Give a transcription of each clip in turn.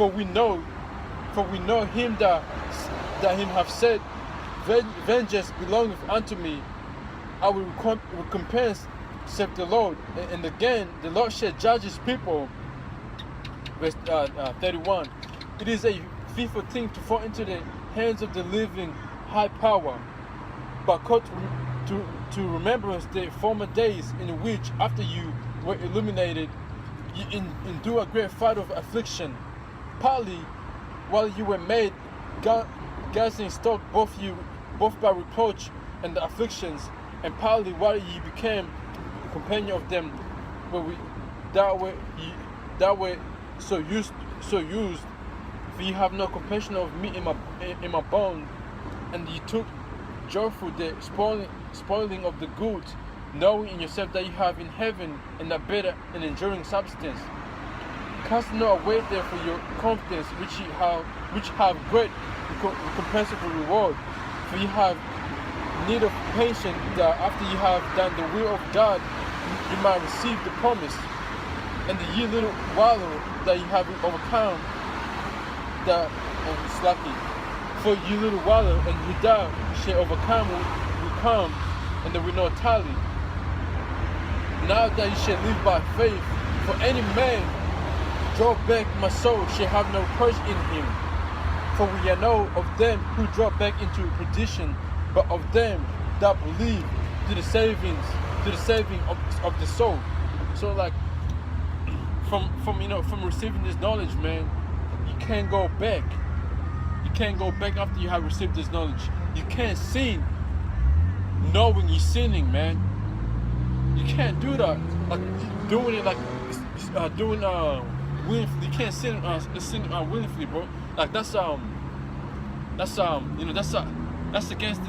For we know, him that him have said, vengeance belongeth unto me. I will recompense, saith the Lord. And again, the Lord shall judge his people. Verse 31. It is a fearful thing to fall into the hands of the living high power, but call to remembrance the former days in which, after you were illuminated, you endure a great fight of affliction. Partly while you were made gathering stock, both by reproach and the afflictions, and partly while you became a companion of them, that were so used. For you have no compassion of me in my bond, and you took joyful the spoiling of the goods, knowing in yourself that you have in heaven and a better and enduring substance. Cast not away therefore your confidence, which have great recompensable reward. For you have need of patience, that after you have done the will of God, you might receive the promise. And the ye little while that you have overcome the slacking. For you little while, and you thou shall overcome will come, and there will not tally. Now that you shall live by faith, for any man draw back my soul shall have no courage in him. For we know of them who draw back into perdition, but of them that believe to the saving of the soul. So like from receiving this knowledge, man, you can't go back. You can't go back after you have received this knowledge. You can't sin knowing you're sinning, man. You can't do that. Like doing it doing willingly. You can't sin willingly, bro. Like that's against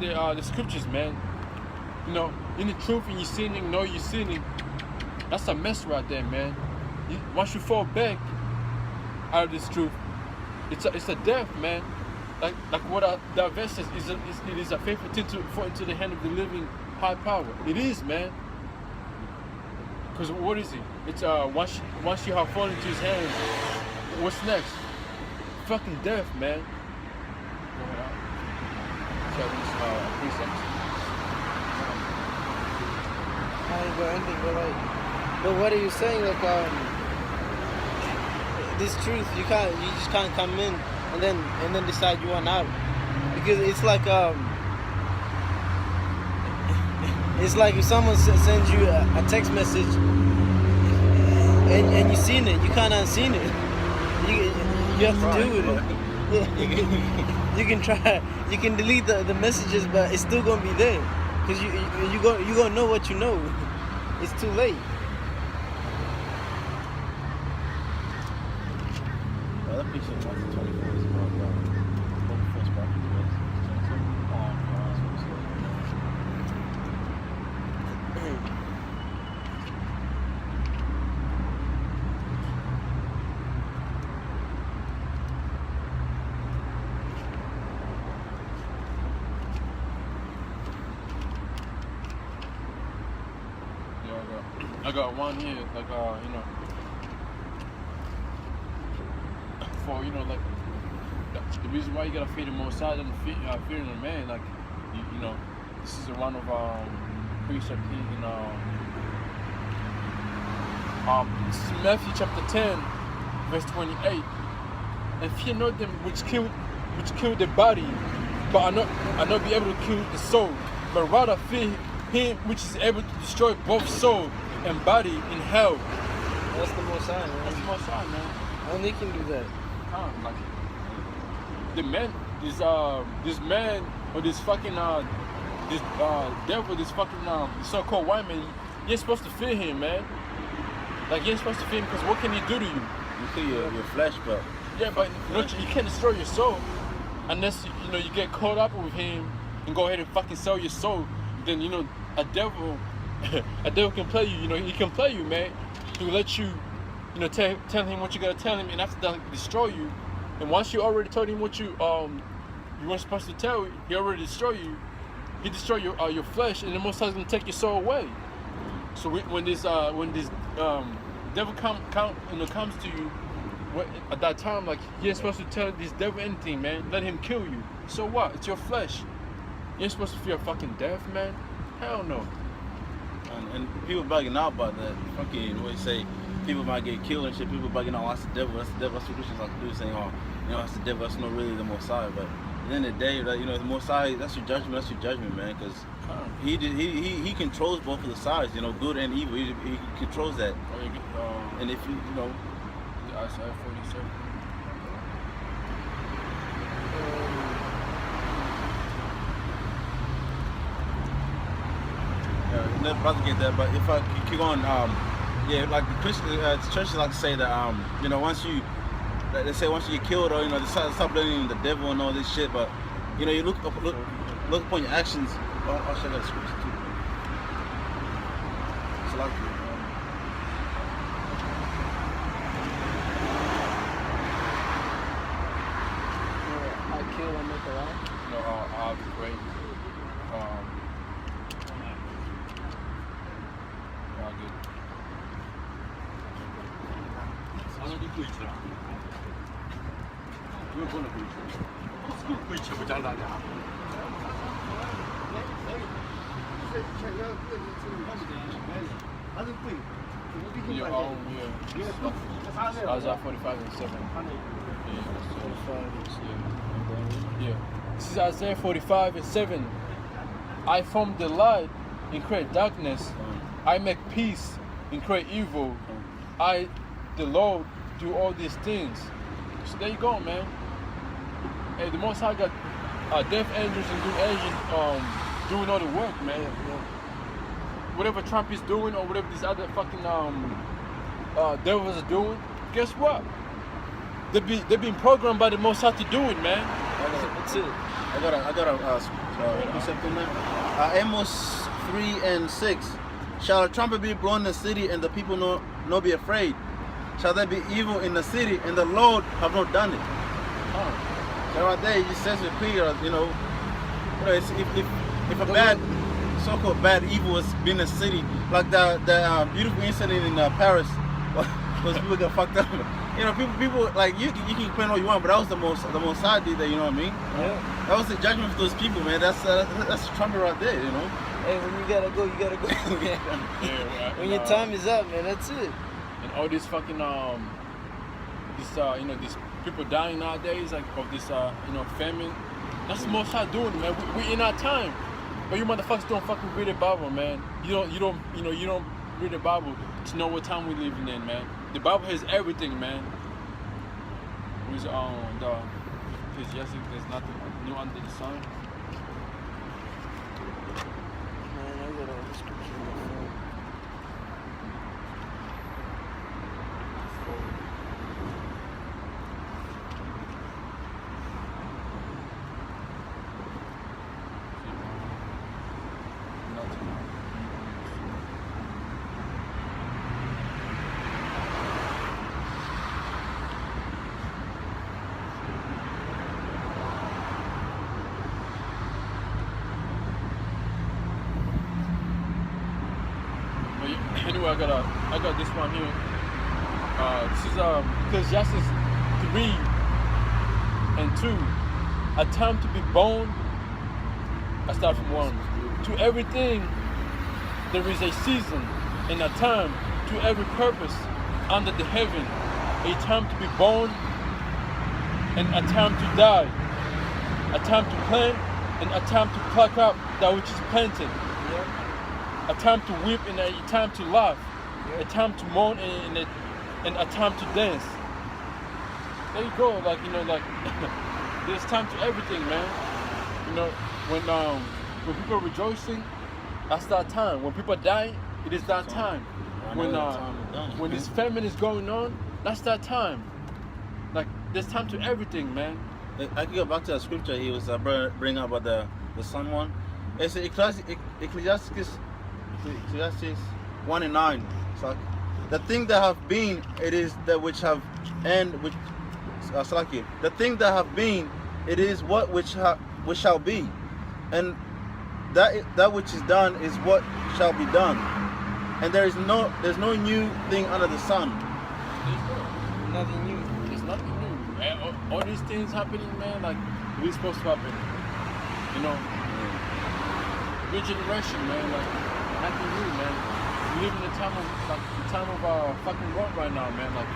the scriptures, man. You know, in the truth, and you're sinning, know you're sinning. That's a mess right there, man. Once you fall back out of this truth, it's a death, man. Like what that verse says, it is a faithful thing to fall into the hand of the living high power. It is, man. Because what is it? It's once you have fallen into his hands, what's next? Fucking death, man. I ain't got anything, but what are you saying? Like this truth, you just can't come in and then decide you want out, because it's like if someone sends you a text message and you seen it, you can't unseen it. You have to deal with it. You can try, you can delete the messages, but it's still gonna be there, because you gonna know what you know. It's too late. That piece of 24 is about first bracket. I got one here, like for like the reason why you gotta fear the Most High than fearing the man, like this is one of precept in this is Matthew chapter 10, verse 28. And fear not them which kill the body, but are not be able to kill the soul, but rather fear him which is able to destroy both soul and body in hell. That's the Most High, man. That's the Most High, man. Only can do that. Like the man, this man or this fucking this devil, this fucking so-called white man, you ain't supposed to fear him, man. Like you ain't supposed to fear him, because what can he do to you? You fear your flesh, but yeah, but you can't destroy your soul unless you get caught up with him and go ahead and fucking sell your soul. Then a devil can play you. He can play you, man. To let you, tell him what you gotta tell him, and after that, destroy you. And once you already told him what you weren't supposed to tell, he already destroyed you. He destroyed your flesh, and the Most High is gonna take your soul away. So when this devil comes to you, at that time, like, you ain't supposed to tell this devil anything, man. Let him kill you. So what? It's your flesh. You ain't supposed to fear fucking death, man. Hell no. And people bugging out about that. Fucking, what you say, people might get killed and shit. People bugging out, oh, that's the devil. That's the devil. That's what Christians like to do, saying, oh, you know, that's the devil. That's not really the Most High. But at the end of the day, like, you know, the Most High, that's your judgment. That's your judgment, man. Because he controls both of the sides, you know, good and evil. He controls that. And if you know, Isaiah 47. Never about to get that, but if I keep on, yeah, like the Christian churches like to say that, you know, once you get killed, or you know, they stop blaming the devil and all this shit. But you know, you look upon your actions. I'll show that scripture too. It's like I kill and make alive. No, I'll be great. I'll get. Your own, yeah. Isaiah 45 and 7. Yeah. This is Isaiah 45 and 7. I form the light and create darkness. I make peace and create evil. I, the Lord, do all these things. So there you go, man. Hey, the Most High got death angels and good angels doing all the work, man. Whatever Trump is doing or whatever these other fucking devils are doing, guess what? They've been programmed by the Most High to do it, man. That's it. I got a precept in there. Amos 3:6. Shall a trumpet be blown in the city, and the people no be afraid? Shall there be evil in the city, and the Lord have not done it? So right there, it says it clear, you know, if a bad, so-called bad evil has been in the city, like the beautiful incident in Paris, those people got fucked up. You know, people like you can complain all you want, but that was the most side did that. You know what I mean? Yeah. That was the judgment for those people, man. That's the trumpet right there, you know. Hey, when you gotta go, you gotta go. When your time is up, man, that's it. And all this fucking these people dying nowadays, like of this famine. That's the Most High doing, man. We in our time, but you motherfuckers don't fucking read the Bible, man. You don't read the Bible to know what time we're living in, man. The Bible has everything, man. With there's nothing new under the sun. Man, I got all the scripture on my phone. Anyway, I got this one here. This is Ecclesiastes 3 and 2. A time to be born. I start from 1. To everything there is a season and a time to every purpose under the heaven. A time to be born and a time to die. A time to plant and a time to pluck up that which is planted. A time to weep and a time to laugh, a time to mourn and a time to dance. There you go, like there's time to everything, man. You know, when people are rejoicing, that's that time. When people die, it is that time. When this famine is going on, that's that time. Like there's time to everything, man. I can go back to the scripture he was bringing up about the sun one. It's Ecclesiastes 1 and 9. It's like the thing that have been, it is that which have, and which the thing that have been, it is what which shall be, and that which is done is what shall be done, and there's no new thing under the sun. Nothing new. all these things happening, man, like we're supposed to happen. You know, new generation, man, like nothing new, man. We live in the time of fucking Rome right now, man. Like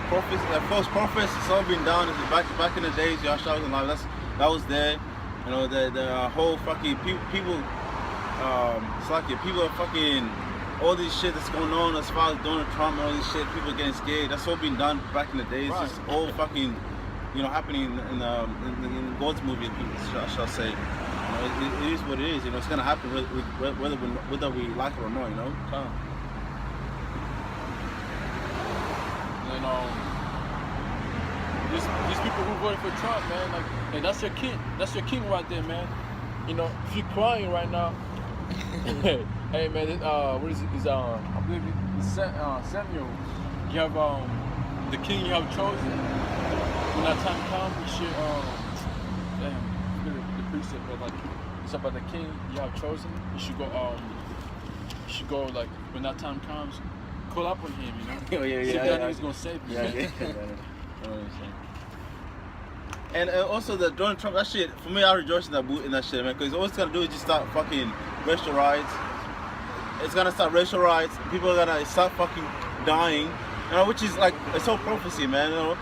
Prophets, like false prophets, it's all been done. It's back in the days, Yahshua was alive. That was there. You know, the whole fucking people. It's like people are fucking all this shit that's going on as far as Donald Trump and all this shit. People are getting scared. That's all been done back in the days. Right. It's just all fucking, you know, happening in God's movie. I shall say. You know, it is what it is. You know, it's gonna happen whether we like it or not. You know. And these people who voted for Trump, man, like, hey, that's your king. That's your king right there, man. You know, if you're crying right now, hey man, what is it? Is I believe it's Samuel. You have the king you have chosen. When that time comes, you should the precept, but like it's about the king you have chosen. You should go like when that time comes, call up on him. You know. Yeah. He's gonna save you. Yeah. And also the Donald Trump, that shit, for me, I rejoice in that shit, man, because all it's gonna do is just start fucking racial riots. It's gonna start racial riots. People are gonna start fucking dying, you know, which is like, it's all prophecy, man, you know.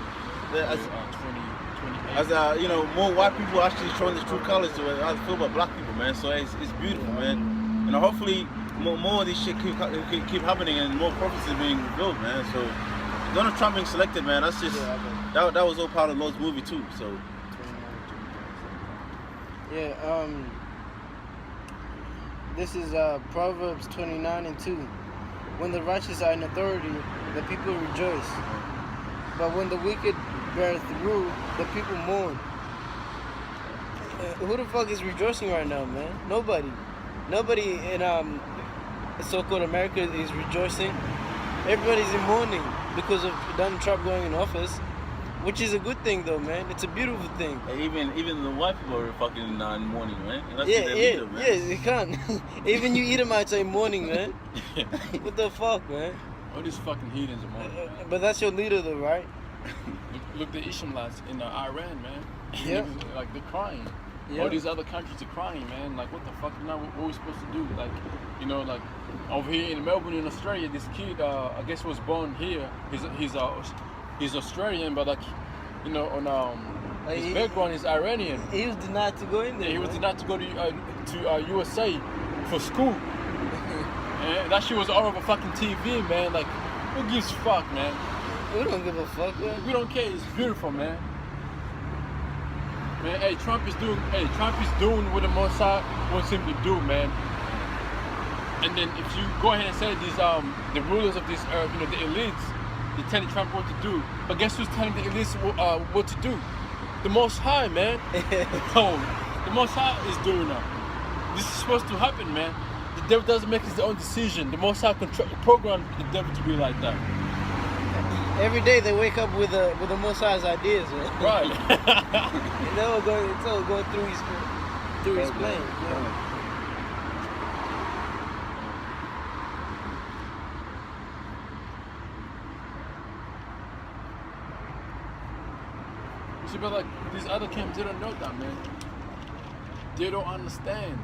As you know, more white people actually showing the true colors to how they feel about black people, man. So it's beautiful, man. You know, hopefully more of this shit keep happening and more prophecy being revealed, man. So Donald Trump being selected, man, that's just that was all part of Lord's movie too. So yeah, this is Proverbs 29:2. When the righteous are in authority, the people rejoice. But when the wicked beareth rule, the people mourn. Who the fuck is rejoicing right now, man? Nobody in so-called America is rejoicing. Everybody's in mourning because of Donald Trump going in office, which is a good thing though, man. It's a beautiful thing. Even the white people are fucking in mourning, right? Yeah, you can't. Even you Edomites are in mourning, man. What the fuck, man? All these fucking heathens are mourning. But that's your leader though, right? Look the Ishmaelites in Iran, man. Yeah. Like they're crying. Yeah. All these other countries are crying, man. Like what the fuck? Now what are we supposed to do? Like, you know, like over here in Melbourne, in Australia, this kid, I guess was born here. He's Australian, but like, you know, on his background is Iranian. He was denied to go in there. Yeah, he was denied to go to USA for school. And that shit was all over fucking TV, man. Like, who gives a fuck, man? We don't give a fuck, man. We don't care. It's beautiful, man. Man, hey, Trump is doing what the Mossad wants him to do, man. And then if you go ahead and say these the rulers of this earth, you know, the elites, they're telling Trump what to do. But guess who's telling the elites what to do? The Most High, man. The Most High is doing that. This is supposed to happen, man. The devil doesn't make his own decision. The Most High program the devil to be like that. Every day they wake up with the Most High's ideas, man. Right. And it's all going through his plan. Yeah. See, but like these other camps, they don't know that, man. They don't understand.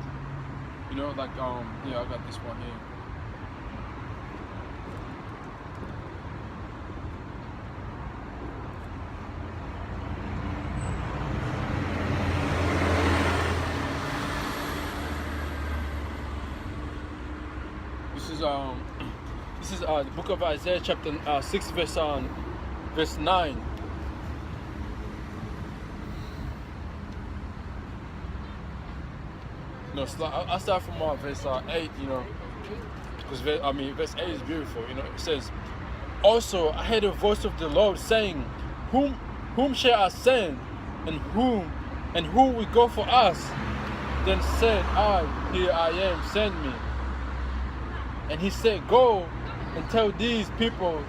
You know, like yeah, I got this one here. This is the book of Isaiah, chapter 6, verse 9. No, I'll start from verse 8. You know, because verse 8 is beautiful. You know, it says, "Also I heard a voice of the Lord saying, Whom shall I send, and who will go for us? Then said I, Here I am, send me. And he said, Go and tell these people,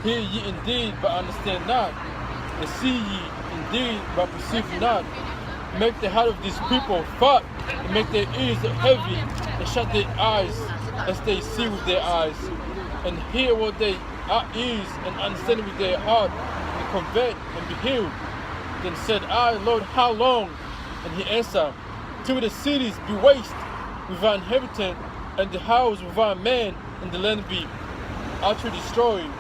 Hear ye indeed, but understand not, and see ye indeed, but perceive not. Make the heart of these people fat, and make their ears heavy, and shut their eyes, lest they see with their eyes, and hear with their ears, and understand with their heart, and convert and be healed. Then said I, Lord, how long? And he answered, till the cities be waste without inhabitant, and the house without man, and the land be utterly destroyed.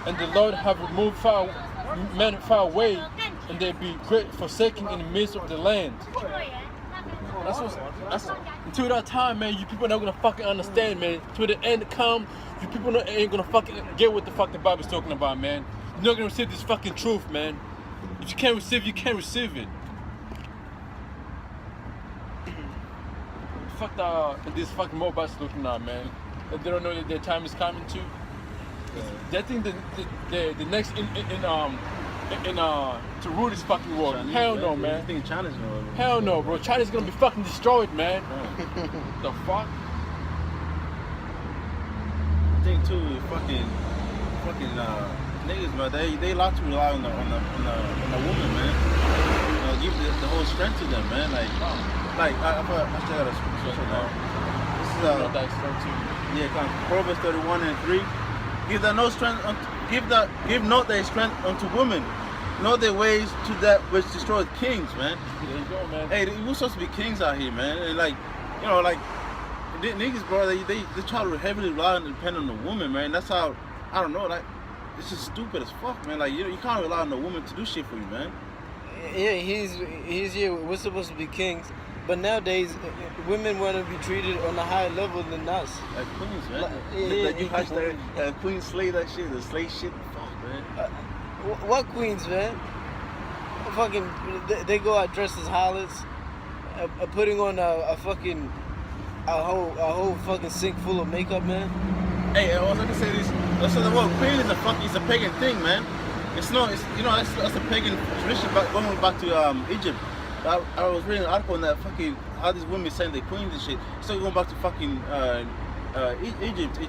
And the Lord have removed men far away, and they be great forsaking in the midst of the land. That's until that time, man, you people not gonna fucking understand, man. Till the end come, you people ain't gonna fucking get what the fuck the Bible's talking about, man. You're not gonna receive this fucking truth, man. If you can't receive, you can't receive it. Fuck these fucking mobiles looking at, man. They don't know that their time is coming too. They think the next to rule this fucking world. Chinese, Hell man. no, You man. think China's gonna? Hell no, bro. China's gonna be fucking destroyed, man. The fuck? I think too, fucking niggas, man. They like to rely on the woman, man. You know, give the whole strength to them, man. Like I still got a scripture now. This is Not that strong too. yeah, kind of Proverbs 31:3. Give not their strength unto women, nor their ways to that which destroys kings, man. There you go, man. Hey, we're supposed to be kings out here, man. And like, you know, like niggas, bro, they try to heavily rely and depend on the woman, man. That's how, I don't know, like, it's just stupid as fuck, man. Like, you can't rely on the woman to do shit for you, man. Yeah, he's here. We're supposed to be kings, but nowadays women want to be treated on a higher level than us. Like queens, man. Yeah, Like you hashtag queen slay that shit, the slay shit. Fuck, man. What queens, man? Fucking, they go out dressed as harlots, putting on a whole fucking sink full of makeup, man. Hey, I was gonna say this. So the word queen is it's a pagan thing, man. It's that's a pagan tradition going back to Egypt. I was reading an article on that fucking how these women saying they're queens and shit. So going back to fucking Egypt.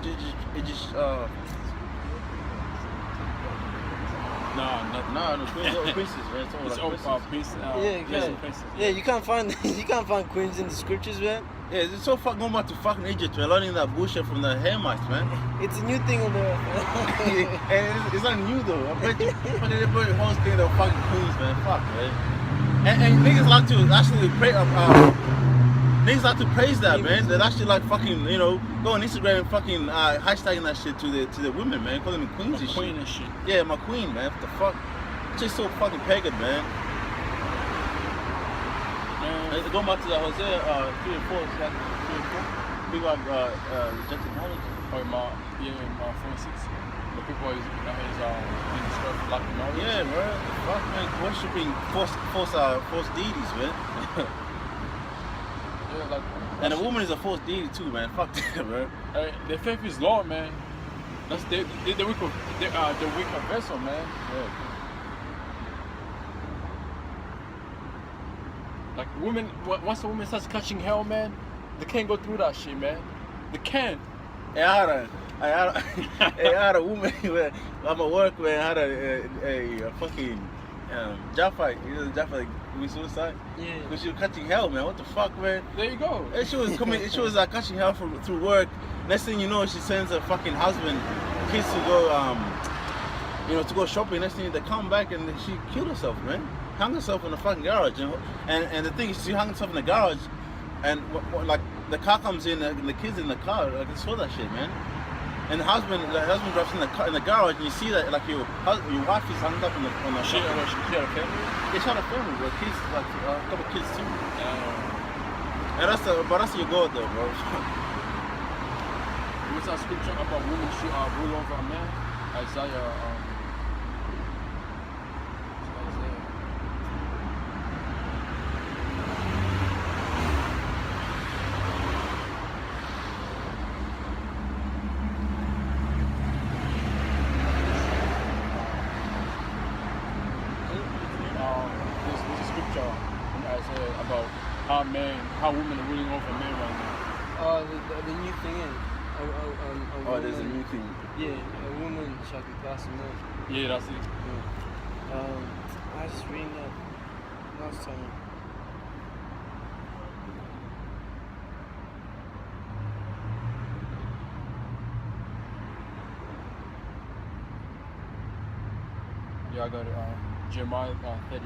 No, princess, man. It's all about peace. Yeah, you can't find queens in the scriptures, man. Yeah, it's so fucking going back to fucking Egypt, man. Learning that bullshit from the Hamites, man. It's a new thing on the. And it's not new though. I bet you fucking everybody whole thing they're fucking queens, man. Fuck, man. And niggas like to actually niggas like to praise that, man. They actually like fucking, you know, go on Instagram and fucking hashtagging that shit to the women, man. Calling them queens and Queen shit. and shit. Yeah, my queen, man. What the fuck? It's just so fucking pagan, man. Going back to the Hosea 3 and 4, it's like 3 and 4. People have rejected knowledge. Or my 4 and 6. The people is being destroyed for lack of knowledge. Yeah, bro. Fuck, man. Worshipping false deities, man. Yeah, like. And a woman is a false deity too, man. Fuck that, bro. Their faith is Lord, man. That's the weaker vessel, man. Yeah. Like women, once a woman starts catching hell, man, they can't go through that shit, man. They can't. I had a woman where I'm at work where I had a fucking job fight. You know the job fight with suicide? Yeah. Because she was catching hell, man. What the fuck, man? There you go. And she was catching hell through work. Next thing you know, she sends her fucking husband, kids to go, to go shopping. Next thing they come back and she killed herself, man. Hung herself in the fucking garage, and the thing is, she hung herself in the garage, and like the car comes in, and the kids in the car, like I saw that shit, man. And the husband drops in the garage, and you see that like your wife is hung up on the. She had a family. They shot a family, bro. Kids, like a couple kids too. And that's your God, though, bro. What's that scripture about women should rule over a man? Isaiah. How women are ruling over men right now. The new thing is. There's a new thing. Yeah, a woman shall be past a man. Yeah, that's it. Yeah. I was just reading that last time. Yeah, I got it. Jeremiah 30.